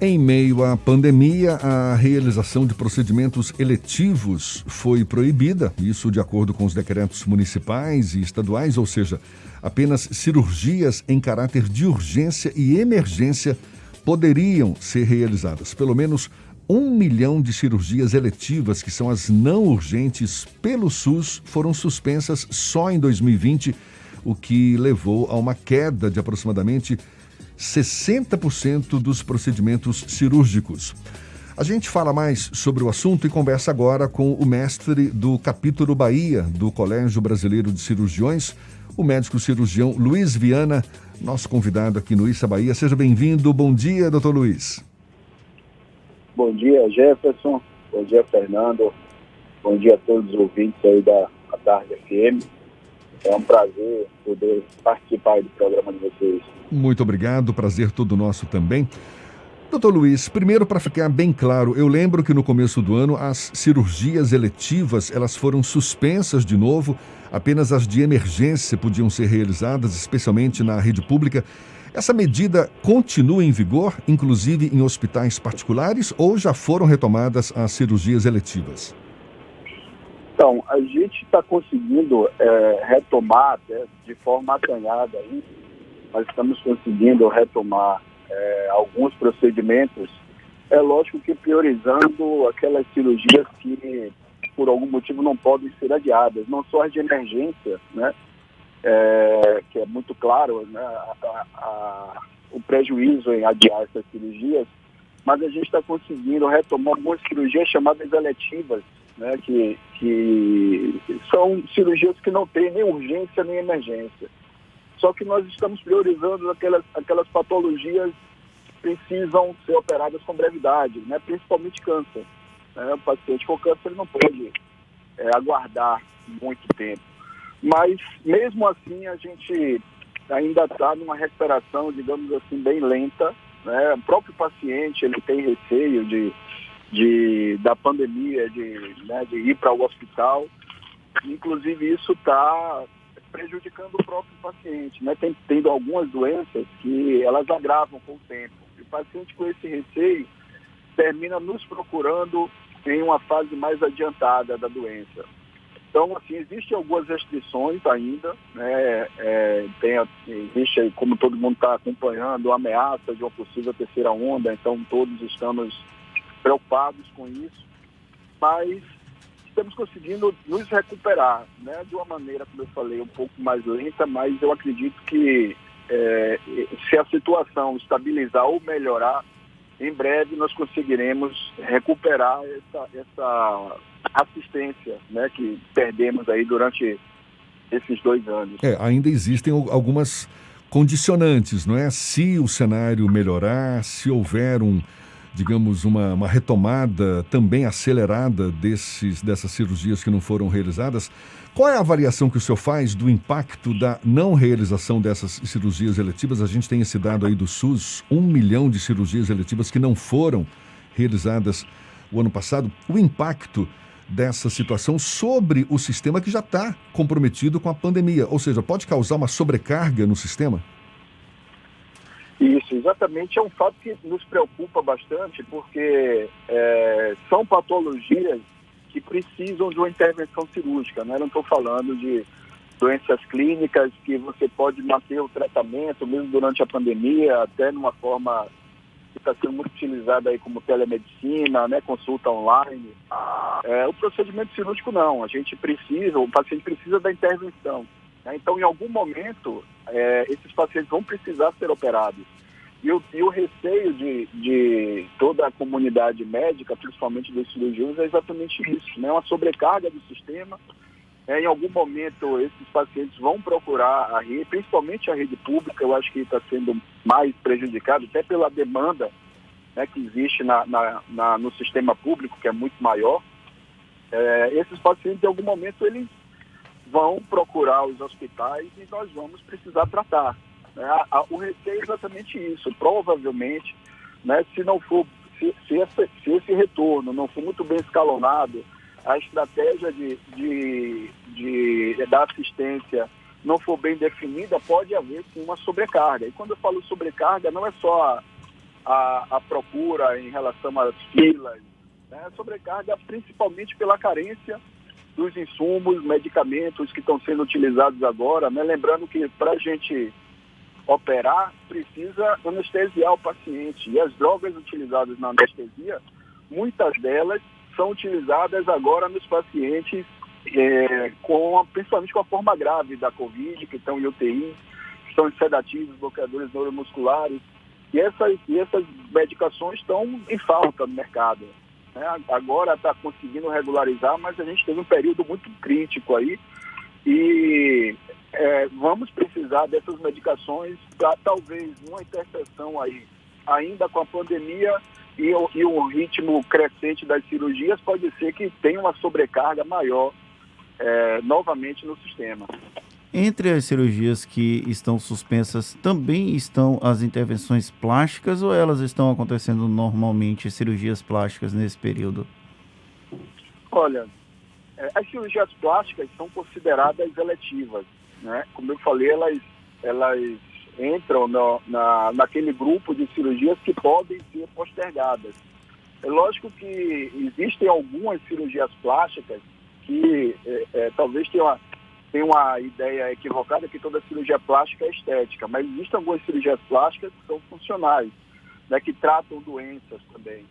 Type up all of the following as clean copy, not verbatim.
Em meio à pandemia, a realização de procedimentos eletivos foi proibida, isso de acordo com os decretos municipais e estaduais, ou seja, apenas cirurgias em caráter de urgência e emergência poderiam ser realizadas. Pelo menos 1 milhão de cirurgias eletivas, que são as não urgentes, pelo SUS, foram suspensas só em 2020, o que levou a uma queda de aproximadamente 60% dos procedimentos cirúrgicos. A gente fala mais sobre o assunto e conversa agora com o mestre do capítulo Bahia do Colégio Brasileiro de Cirurgiões, o médico cirurgião Luiz Viana, nosso convidado aqui no Issa Bahia. Seja bem-vindo. Bom dia, doutor Luiz. Bom dia, Jefferson. Bom dia, Fernando. Bom dia a todos os ouvintes aí da Tarde FM. É um prazer poder participar do programa de vocês. Muito obrigado, prazer todo nosso também. Doutor Luiz, primeiro, para ficar bem claro, eu lembro que no começo do ano as cirurgias eletivas elas foram suspensas de novo, apenas as de emergência podiam ser realizadas, especialmente na rede pública. Essa medida continua em vigor, inclusive em hospitais particulares, ou já foram retomadas as cirurgias eletivas? Então, a gente está conseguindo retomar até de forma acanhada aí. Nós estamos conseguindo retomar alguns procedimentos, é lógico que priorizando aquelas cirurgias que por algum motivo não podem ser adiadas, não só as de emergência, né? Que é muito claro, né, o prejuízo em adiar essas cirurgias, mas a gente está conseguindo retomar algumas cirurgias chamadas eletivas, né, que são cirurgias que não têm nem urgência nem emergência. Só que nós estamos priorizando aquelas patologias que precisam ser operadas com brevidade, né? Principalmente câncer. Né? O paciente com câncer ele não pode aguardar muito tempo. Mas, mesmo assim, a gente ainda está numa recuperação, digamos assim, bem lenta. Né? O próprio paciente ele tem receio da pandemia, de ir para o hospital. Inclusive, isso está prejudicando o próprio paciente, né? Tem tendo algumas doenças que elas agravam com o tempo. E o paciente com esse receio termina nos procurando em uma fase mais adiantada da doença. Então, assim, existem algumas restrições ainda, né? Existe, como todo mundo está acompanhando, a ameaça de uma possível terceira onda, então todos estamos preocupados com isso, mas estamos conseguindo nos recuperar, né, de uma maneira, como eu falei, um pouco mais lenta, mas eu acredito que se a situação estabilizar ou melhorar, em breve nós conseguiremos recuperar essa assistência, né, que perdemos aí durante esses 2 anos. Ainda existem algumas condicionantes, não é? Se o cenário melhorar, se houver digamos, uma retomada também acelerada dessas cirurgias que não foram realizadas, qual é a avaliação que o senhor faz do impacto da não realização dessas cirurgias eletivas? A gente tem esse dado aí do SUS, 1 milhão de cirurgias eletivas que não foram realizadas o ano passado. O impacto dessa situação sobre o sistema que já está comprometido com a pandemia, ou seja, pode causar uma sobrecarga no sistema? Isso, exatamente, é um fato que nos preocupa bastante, porque são patologias que precisam de uma intervenção cirúrgica, né? Não estou falando de doenças clínicas que você pode manter o tratamento, mesmo durante a pandemia, até numa forma que está sendo muito utilizada aí como telemedicina, né? Consulta online. O procedimento cirúrgico não, o paciente precisa da intervenção. Então, em algum momento, esses pacientes vão precisar ser operados. E o receio de toda a comunidade médica, principalmente dos cirurgiões, é exatamente isso, né? Uma sobrecarga do sistema. Em algum momento, esses pacientes vão procurar a rede, principalmente a rede pública, eu acho que está sendo mais prejudicado, até pela demanda, né, que existe no sistema público, que é muito maior. Esses pacientes, em algum momento, eles vão procurar os hospitais e nós vamos precisar tratar. O receio é exatamente isso. Provavelmente, né, se esse retorno não for muito bem escalonado, a estratégia da assistência não for bem definida, pode haver sim uma sobrecarga. E quando eu falo sobrecarga, não é só a procura em relação às filas, né? Sobrecarga principalmente pela carência dos insumos, medicamentos que estão sendo utilizados agora, né? Lembrando que para a gente operar, precisa anestesiar o paciente. E as drogas utilizadas na anestesia, muitas delas são utilizadas agora nos pacientes principalmente com a forma grave da Covid, que estão em UTI, que estão em sedativos, bloqueadores neuromusculares. E essas medicações estão em falta no mercado, né? Agora está conseguindo regularizar, mas a gente teve um período muito crítico aí e vamos precisar dessas medicações para talvez uma interseção aí, ainda com a pandemia e o ritmo crescente das cirurgias, pode ser que tenha uma sobrecarga maior novamente no sistema. Entre as cirurgias que estão suspensas, também estão as intervenções plásticas ou elas estão acontecendo normalmente, cirurgias plásticas, nesse período? Olha, as cirurgias plásticas são consideradas eletivas, né? Como eu falei, elas entram naquele grupo de cirurgias que podem ser postergadas. É lógico que existem algumas cirurgias plásticas que talvez tenham uma ideia equivocada que toda cirurgia plástica é estética, mas existem algumas cirurgias plásticas que são funcionais, né, que tratam doenças também.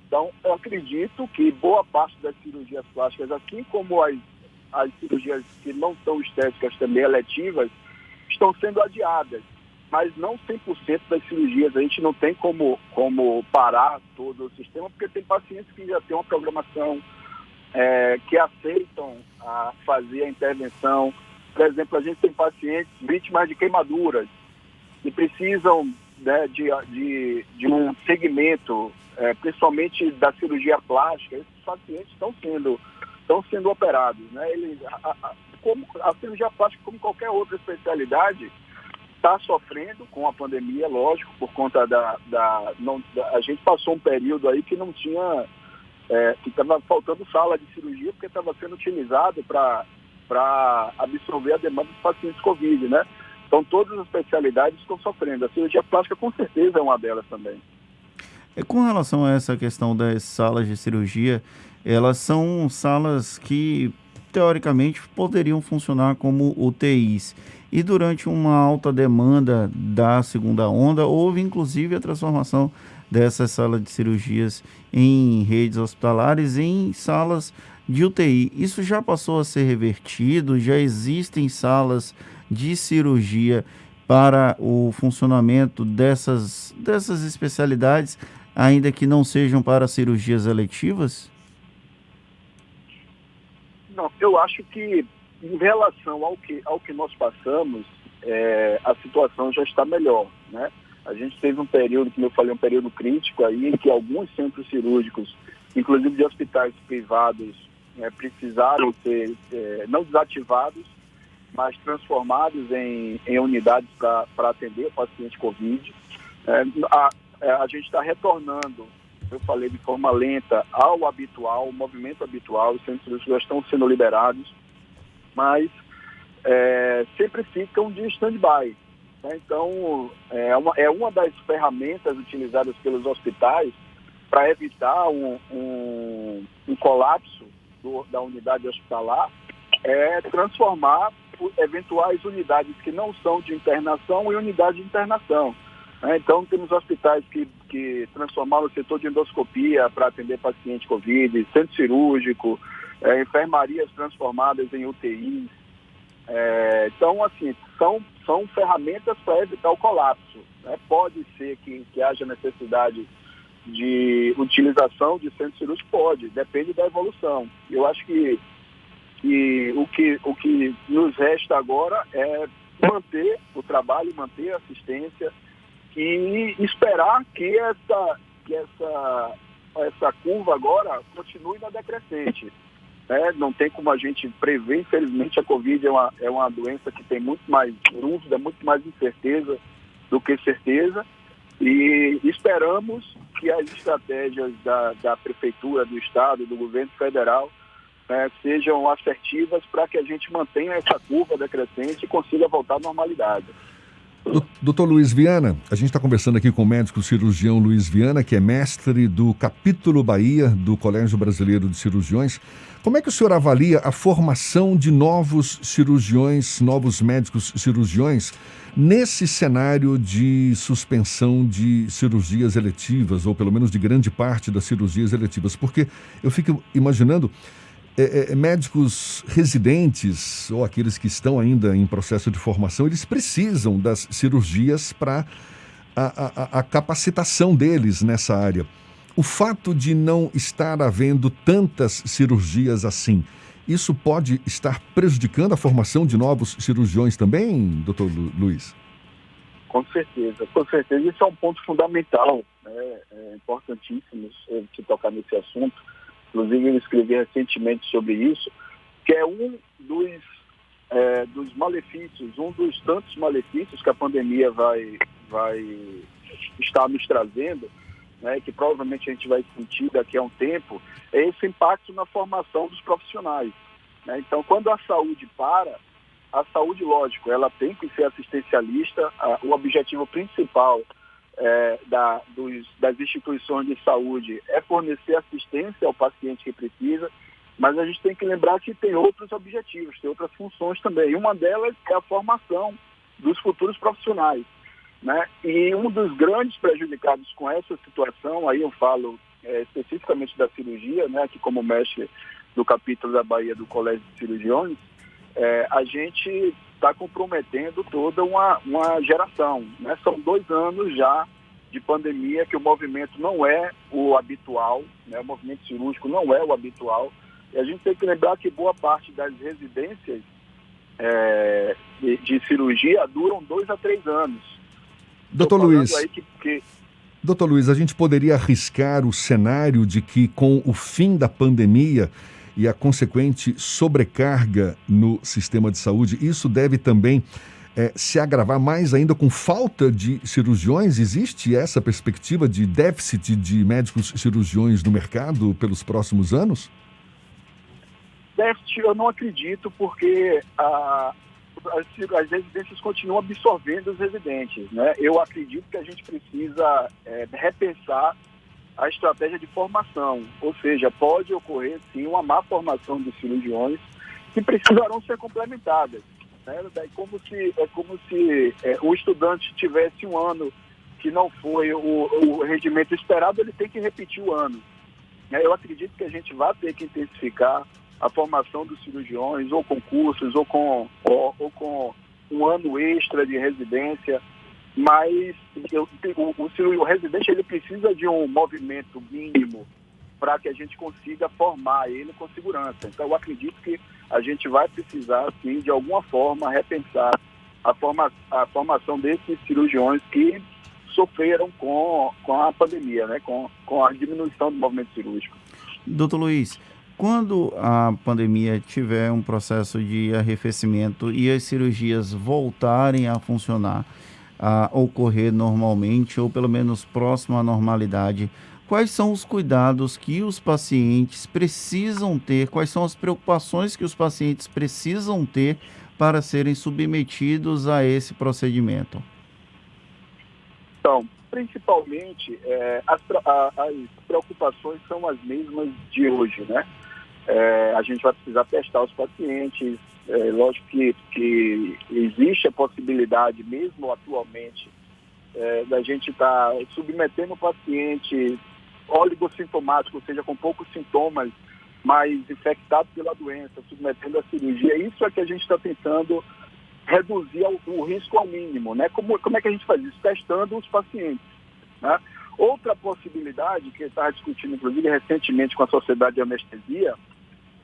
Então, eu acredito que boa parte das cirurgias plásticas, assim como as cirurgias que não são estéticas também eletivas, estão sendo adiadas, mas não 100% das cirurgias. A gente não tem como parar todo o sistema, porque tem pacientes que já têm uma programação, que aceitam fazer a intervenção. Por exemplo, a gente tem pacientes vítimas de queimaduras que precisam, né, de um segmento, principalmente da cirurgia plástica. Esses pacientes estão sendo operados, né? Como a cirurgia plástica, como qualquer outra especialidade, está sofrendo com a pandemia, lógico, por conta a gente passou um período aí que não tinha, que estava faltando sala de cirurgia, porque estava sendo utilizado para absorver a demanda dos pacientes Covid, né? Então, todas as especialidades estão sofrendo. A cirurgia plástica, com certeza, é uma delas também. Com relação a essa questão das salas de cirurgia, elas são salas que, teoricamente, poderiam funcionar como UTIs. E durante uma alta demanda da segunda onda, houve, inclusive, a transformação dessas salas de cirurgias em redes hospitalares, em salas de UTI. Isso já passou a ser revertido? Já existem salas de cirurgia para o funcionamento dessas especialidades, ainda que não sejam para cirurgias eletivas? Não, eu acho que, em relação ao que nós passamos, a situação já está melhor, né? A gente teve um período, como eu falei, um período crítico aí, em que alguns centros cirúrgicos, inclusive de hospitais privados, precisaram ser não desativados, mas transformados em unidades para atender o paciente Covid. A gente está retornando, eu falei, de forma lenta ao habitual, o movimento habitual. Os centros cirúrgicos já estão sendo liberados, mas sempre ficam de stand-by, né? Então, é uma das ferramentas utilizadas pelos hospitais para evitar um colapso da unidade hospitalar, transformar eventuais unidades que não são de internação em unidade de internação. Então, temos hospitais que transformaram o setor de endoscopia para atender paciente Covid, centro cirúrgico, enfermarias transformadas em UTIs. Então, assim, são ferramentas para evitar o colapso, né? Pode ser que haja necessidade de utilização de centro cirúrgico, pode, depende da evolução. Eu acho que o que nos resta agora é manter o trabalho, manter a assistência e esperar que essa curva agora continue na decrescente. Não tem como a gente prever. Infelizmente, a Covid é uma doença que tem muito mais dúvida, muito mais incerteza do que certeza, e esperamos que as estratégias da Prefeitura, do Estado, do Governo Federal sejam assertivas para que a gente mantenha essa curva decrescente e consiga voltar à normalidade. Doutor Luiz Viana, a gente está conversando aqui com o médico cirurgião Luiz Viana, que é mestre do capítulo Bahia do Colégio Brasileiro de Cirurgiões. Como é que o senhor avalia a formação de novos cirurgiões, novos médicos cirurgiões, nesse cenário de suspensão de cirurgias eletivas, ou pelo menos de grande parte das cirurgias eletivas? Porque eu fico imaginando médicos residentes ou aqueles que estão ainda em processo de formação, eles precisam das cirurgias para a capacitação deles nessa área. O fato de não estar havendo tantas cirurgias assim, isso pode estar prejudicando a formação de novos cirurgiões também, doutor Luiz? Com certeza, com certeza. Isso é um ponto fundamental, né? É importantíssimo se tocar nesse assunto. Inclusive, eu escrevi recentemente sobre isso, que é um dos malefícios, um dos tantos malefícios que a pandemia vai estar nos trazendo, né, que provavelmente a gente vai sentir daqui a um tempo, é esse impacto na formação dos profissionais, né? Então, quando a saúde para, a saúde, lógico, ela tem que ser assistencialista. O objetivo principal das instituições de saúde é fornecer assistência ao paciente que precisa, mas a gente tem que lembrar que tem outros objetivos, tem outras funções também. E uma delas é a formação dos futuros profissionais, né? E um dos grandes prejudicados com essa situação, aí eu falo especificamente da cirurgia, né, que como mestre do capítulo da Bahia do Colégio de Cirurgiões, a gente está comprometendo toda uma geração, né? São 2 anos já de pandemia que o movimento não é o habitual, né? O movimento cirúrgico não é o habitual, e a gente tem que lembrar que boa parte das residências de cirurgia duram 2 a 3 anos. Doutor Luiz, Doutor Luiz, a gente poderia arriscar o cenário de que com o fim da pandemia e a consequente sobrecarga no sistema de saúde, isso deve também se agravar mais ainda com falta de cirurgiões? Existe essa perspectiva de déficit de médicos cirurgiões no mercado pelos próximos anos? Déficit eu não acredito, porque as residências continuam absorvendo os residentes, né? Eu acredito que a gente precisa repensar a estratégia de formação, ou seja, pode ocorrer sim uma má formação de cirurgiões que precisarão ser complementadas, né? É como se o estudante tivesse um ano que não foi o rendimento esperado, ele tem que repetir o ano, né? Eu acredito que a gente vai ter que intensificar a formação dos cirurgiões, ou com cursos, ou com um ano extra de residência. Mas o residente ele precisa de um movimento mínimo para que a gente consiga formar ele com segurança. Então, eu acredito que a gente vai precisar, sim, de alguma forma, repensar a formação desses cirurgiões que sofreram com a pandemia, né? com a diminuição do movimento cirúrgico. Doutor Luiz, quando a pandemia tiver um processo de arrefecimento e as cirurgias voltarem a funcionar, a ocorrer normalmente, ou pelo menos próximo à normalidade, quais são os cuidados que os pacientes precisam ter, quais são as preocupações que os pacientes precisam ter para serem submetidos a esse procedimento? Então, principalmente, as preocupações são as mesmas de hoje, né? A gente vai precisar testar os pacientes. Lógico que existe a possibilidade, mesmo atualmente, da gente estar submetendo o paciente oligossintomático, ou seja, com poucos sintomas, mas infectado pela doença, submetendo a cirurgia. Isso é que a gente está tentando reduzir o risco ao mínimo, né? Como é que a gente faz isso? Testando os pacientes, né? Outra possibilidade, que eu estava discutindo, inclusive, recentemente com a Sociedade de Anestesia,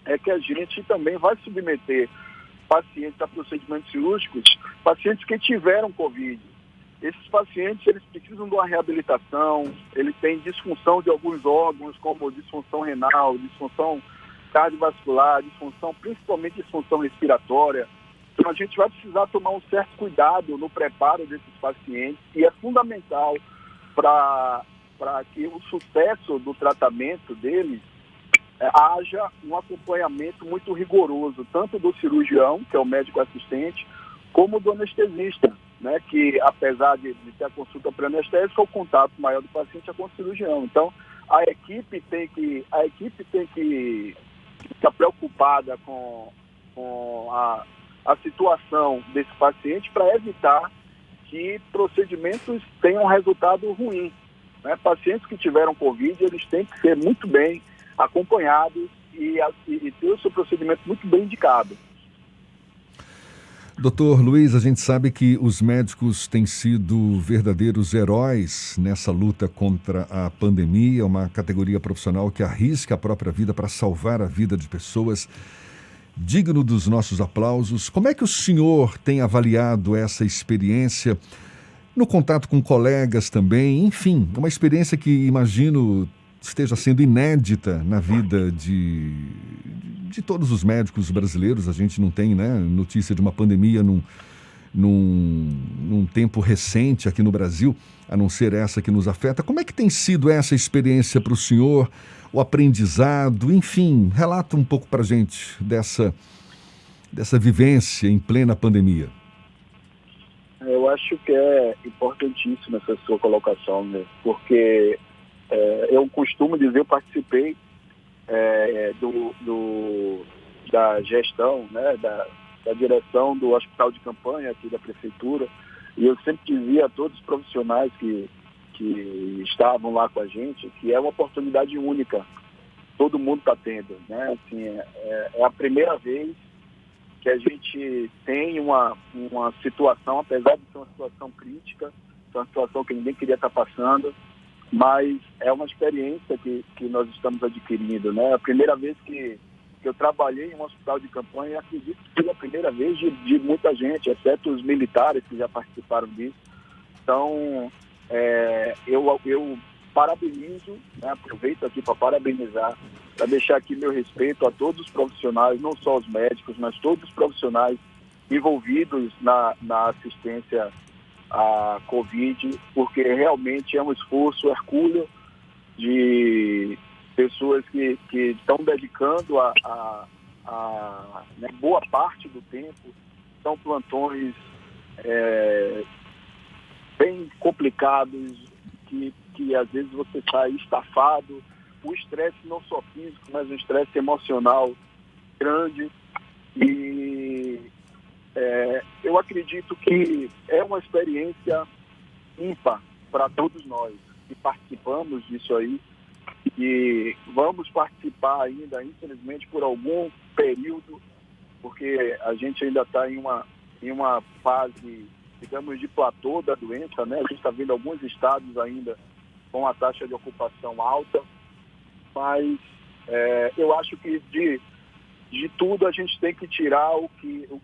é que a gente também vai submeter pacientes a procedimentos cirúrgicos, pacientes que tiveram Covid. Esses pacientes, eles precisam de uma reabilitação, eles têm disfunção de alguns órgãos, como disfunção renal, disfunção cardiovascular, principalmente disfunção respiratória. Então, a gente vai precisar tomar um certo cuidado no preparo desses pacientes, e é fundamental para que o sucesso do tratamento deles haja um acompanhamento muito rigoroso, tanto do cirurgião, que é o médico assistente, como do anestesista, né, que apesar de ter a consulta pré-anestésica, o contato maior do paciente é com o cirurgião. Então, a equipe tem que estar preocupada com a situação desse paciente para evitar que procedimentos tenham resultado ruim. Né? Pacientes que tiveram Covid, eles têm que ser muito bem acompanhados e ter o seu procedimento muito bem indicado. Doutor Luiz, a gente sabe que os médicos têm sido verdadeiros heróis nessa luta contra a pandemia, uma categoria profissional que arrisca a própria vida para salvar a vida de pessoas, digno dos nossos aplausos. Como é que o senhor tem avaliado essa experiência no contato com colegas também? Enfim, uma experiência que imagino esteja sendo inédita na vida de todos os médicos brasileiros. A gente não tem, né, notícia de uma pandemia num tempo recente aqui no Brasil, a não ser essa que nos afeta. Como é que tem sido essa experiência para o senhor, o aprendizado? Enfim, relata um pouco para a gente dessa vivência em plena pandemia. Eu acho que é importantíssima essa sua colocação, né? Porque eu costumo dizer, eu participei da gestão, né, da direção do hospital de campanha aqui da prefeitura, e eu sempre dizia a todos os profissionais que estavam lá com a gente que é uma oportunidade única, todo mundo está tendo, né? Assim, é a primeira vez que a gente tem uma situação, apesar de ser uma situação crítica, uma situação que ninguém queria estar passando, mas é uma experiência que nós estamos adquirindo, né? A primeira vez que eu trabalhei em um hospital de campanha, acredito que foi a primeira vez de muita gente, exceto os militares que já participaram disso. Então, eu parabenizo, né? Aproveito aqui para parabenizar, para deixar aqui meu respeito a todos os profissionais, não só os médicos, mas todos os profissionais envolvidos na assistência a Covid, porque realmente é um esforço hercúleo de pessoas que estão dedicando né, boa parte do tempo. São plantões bem complicados, que às vezes você sai estafado, o estresse não só físico, mas o estresse emocional grande. E eu acredito que é uma experiência ímpar para todos nós que participamos disso aí, e vamos participar ainda, infelizmente, por algum período, porque a gente ainda está em uma fase, digamos, de platô da doença, né? A gente está vendo alguns estados ainda com a taxa de ocupação alta, mas eu acho que de tudo a gente tem que tirar o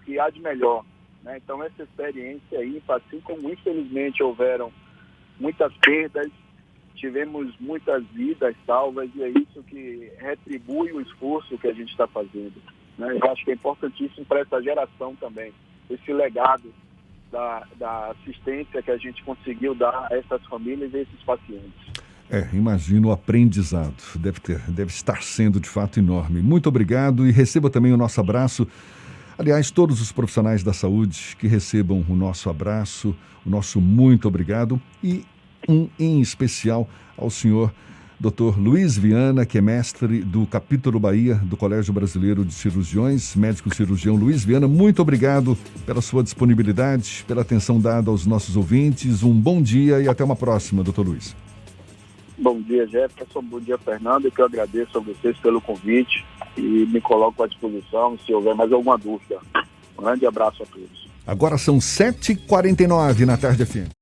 que há de melhor, né? Então essa experiência aí, assim como infelizmente houveram muitas perdas, tivemos muitas vidas salvas, e é isso que retribui o esforço que a gente está fazendo, né? Eu acho que é importantíssimo para essa geração também, esse legado da assistência que a gente conseguiu dar a essas famílias e a esses pacientes. Imagino o aprendizado. Deve estar sendo de fato enorme. Muito obrigado, e receba também o nosso abraço. Aliás, todos os profissionais da saúde que recebam o nosso abraço, o nosso muito obrigado, e em especial ao senhor Dr. Luiz Viana, que é mestre do Capítulo Bahia do Colégio Brasileiro de Cirurgiões, médico cirurgião Luiz Viana. Muito obrigado pela sua disponibilidade, pela atenção dada aos nossos ouvintes. Um bom dia e até uma próxima, Dr. Luiz. Bom dia, Jefferson. Bom dia, Fernando. Eu agradeço a vocês pelo convite e me coloco à disposição se houver mais alguma dúvida. Um grande abraço a todos. Agora são 7h49 na Tarde FM.